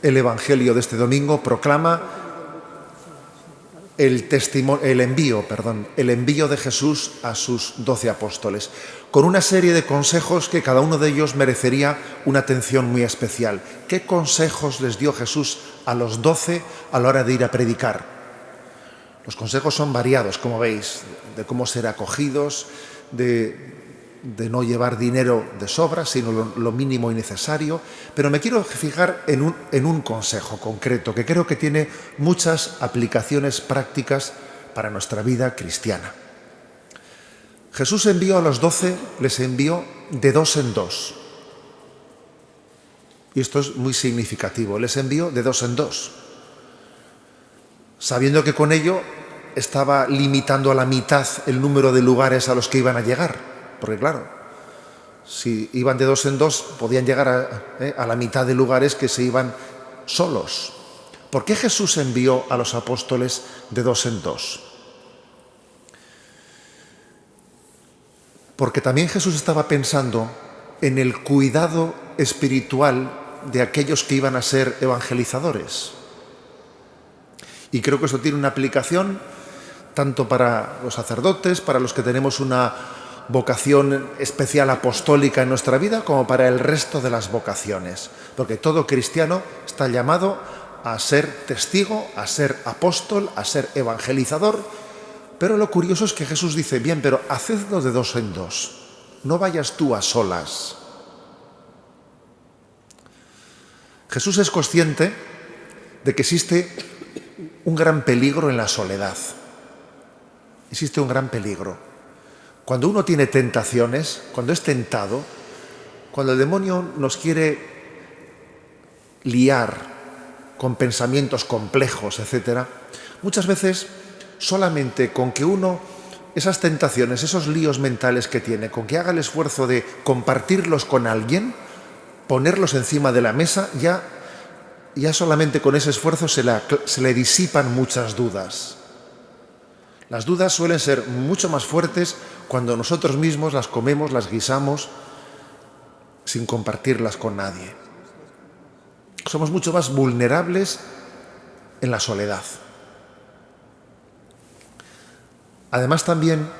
El Evangelio de este domingo proclama el envío de Jesús a sus 12 apóstoles, con una serie de consejos que cada uno de ellos merecería una atención muy especial. ¿Qué consejos les dio Jesús a los 12 a la hora de ir a predicar? Los consejos son variados, como veis, de cómo ser acogidos, de no llevar dinero de sobra, sino lo mínimo y necesario. Pero me quiero fijar en un consejo concreto que creo que tiene muchas aplicaciones prácticas para nuestra vida cristiana. Jesús envió a los 12, les envió de 2 en 2. Y esto es muy significativo, les envió de 2 en 2. Sabiendo que con ello estaba limitando a la mitad el número de lugares a los que iban a llegar. Porque claro, si iban de 2 en 2, podían llegar a la mitad de lugares que se iban solos. ¿Por qué Jesús envió a los apóstoles de 2 en 2? Porque también Jesús estaba pensando en el cuidado espiritual de aquellos que iban a ser evangelizadores. Y creo que eso tiene una aplicación tanto para los sacerdotes, para los que tenemos una vocación especial apostólica en nuestra vida, como para el resto de las vocaciones. Porque todo cristiano está llamado a ser testigo, a ser apóstol, a ser evangelizador. Pero lo curioso es que Jesús dice, bien, pero hacedlo de 2 en 2. No vayas tú a solas. Jesús es consciente de que existe un gran peligro en la soledad. Existe un gran peligro. Cuando uno tiene tentaciones, cuando es tentado, cuando el demonio nos quiere liar con pensamientos complejos, etc., muchas veces solamente con que uno, esas tentaciones, esos líos mentales que tiene, con que haga el esfuerzo de compartirlos con alguien, ponerlos encima de la mesa, ya solamente con ese esfuerzo se le disipan muchas dudas. Las dudas suelen ser mucho más fuertes cuando nosotros mismos las comemos, las guisamos, sin compartirlas con nadie. Somos mucho más vulnerables en la soledad. Además, también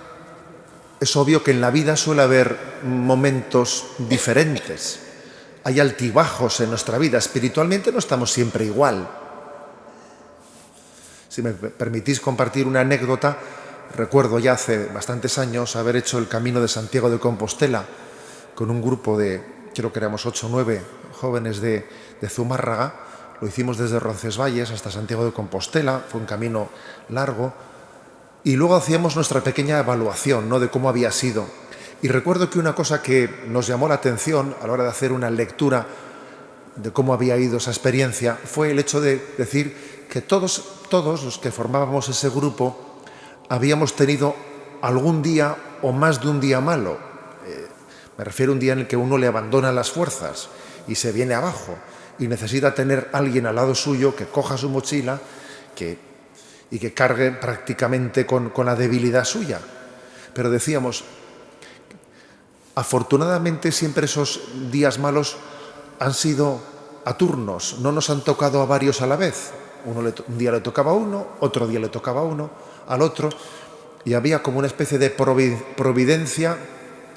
es obvio que en la vida suele haber momentos diferentes. Hay altibajos en nuestra vida. Espiritualmente no estamos siempre igual. Si me permitís compartir una anécdota, recuerdo ya hace bastantes años haber hecho el Camino de Santiago de Compostela con un grupo de, creo que éramos 8 o 9 jóvenes de Zumárraga. Lo hicimos desde Roncesvalles hasta Santiago de Compostela, fue un camino largo. Y luego hacíamos nuestra pequeña evaluación, ¿no?, de cómo había sido. Y recuerdo que una cosa que nos llamó la atención a la hora de hacer una lectura de cómo había ido esa experiencia fue el hecho de decir que todos los que formábamos ese grupo habíamos tenido algún día o más de un día malo. Me refiero a un día en el que uno le abandona las fuerzas y se viene abajo y necesita tener a alguien al lado suyo que coja su mochila y que cargue prácticamente con la debilidad suya. Pero decíamos, afortunadamente siempre esos días malos han sido a turnos, no nos han tocado a varios a la vez. Un día le tocaba a uno, otro día le tocaba a uno, al otro, y había como una especie de providencia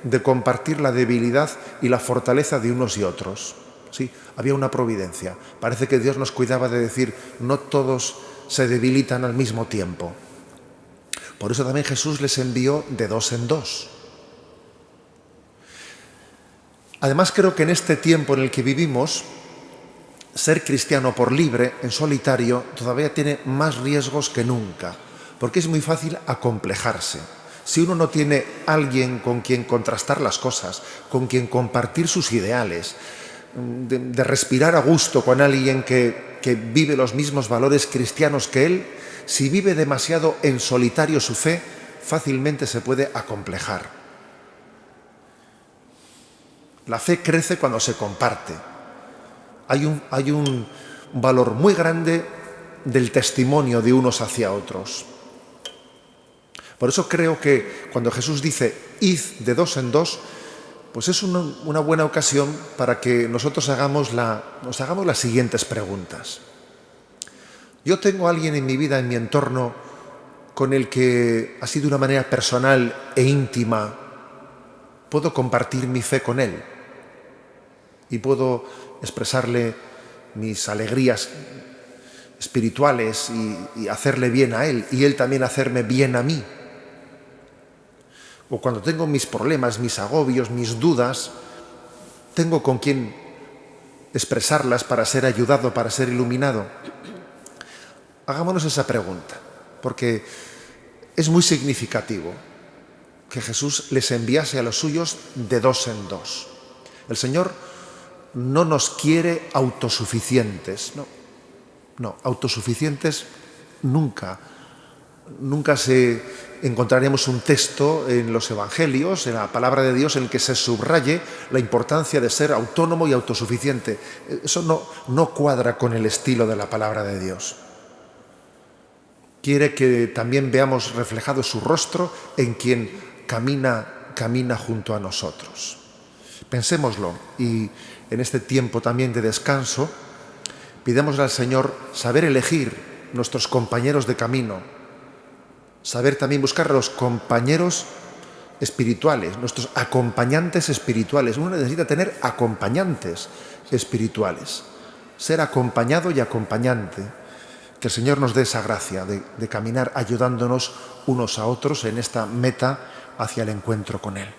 de compartir la debilidad y la fortaleza de unos y otros. Sí, había una providencia. Parece que Dios nos cuidaba de decir, no todos se debilitan al mismo tiempo. Por eso también Jesús les envió de 2 en 2. Además, creo que en este tiempo en el que vivimos, ser cristiano por libre, en solitario, todavía tiene más riesgos que nunca, porque es muy fácil acomplejarse. Si uno no tiene alguien con quien contrastar las cosas, con quien compartir sus ideales, de respirar a gusto con alguien que vive los mismos valores cristianos que él, si vive demasiado en solitario su fe, fácilmente se puede acomplejar. La fe crece cuando se comparte. Hay un valor muy grande del testimonio de unos hacia otros. Por eso creo que cuando Jesús dice id de 2 en 2, pues es una buena ocasión para que nosotros nos hagamos las siguientes preguntas. Yo tengo a alguien en mi vida, en mi entorno, con el que, así de una manera personal e íntima, puedo compartir mi fe con él y puedo expresarle mis alegrías espirituales y hacerle bien a él y él también hacerme bien a mí. O cuando tengo mis problemas, mis agobios, mis dudas, tengo con quien expresarlas para ser ayudado, para ser iluminado. Hagámonos esa pregunta, porque es muy significativo que Jesús les enviase a los suyos de dos en dos. El Señor no nos quiere autosuficientes, no, autosuficientes nunca. Nunca encontraremos un texto en los Evangelios, en la palabra de Dios, en el que se subraye la importancia de ser autónomo y autosuficiente. Eso no cuadra con el estilo de la palabra de Dios. Quiere que también veamos reflejado su rostro en quien camina junto a nosotros. Pensémoslo y en este tiempo también de descanso, pidémosle al Señor saber elegir nuestros compañeros de camino, saber también buscar a los compañeros espirituales, nuestros acompañantes espirituales. Uno necesita tener acompañantes espirituales, ser acompañado y acompañante. Que el Señor nos dé esa gracia de caminar ayudándonos unos a otros en esta meta hacia el encuentro con Él.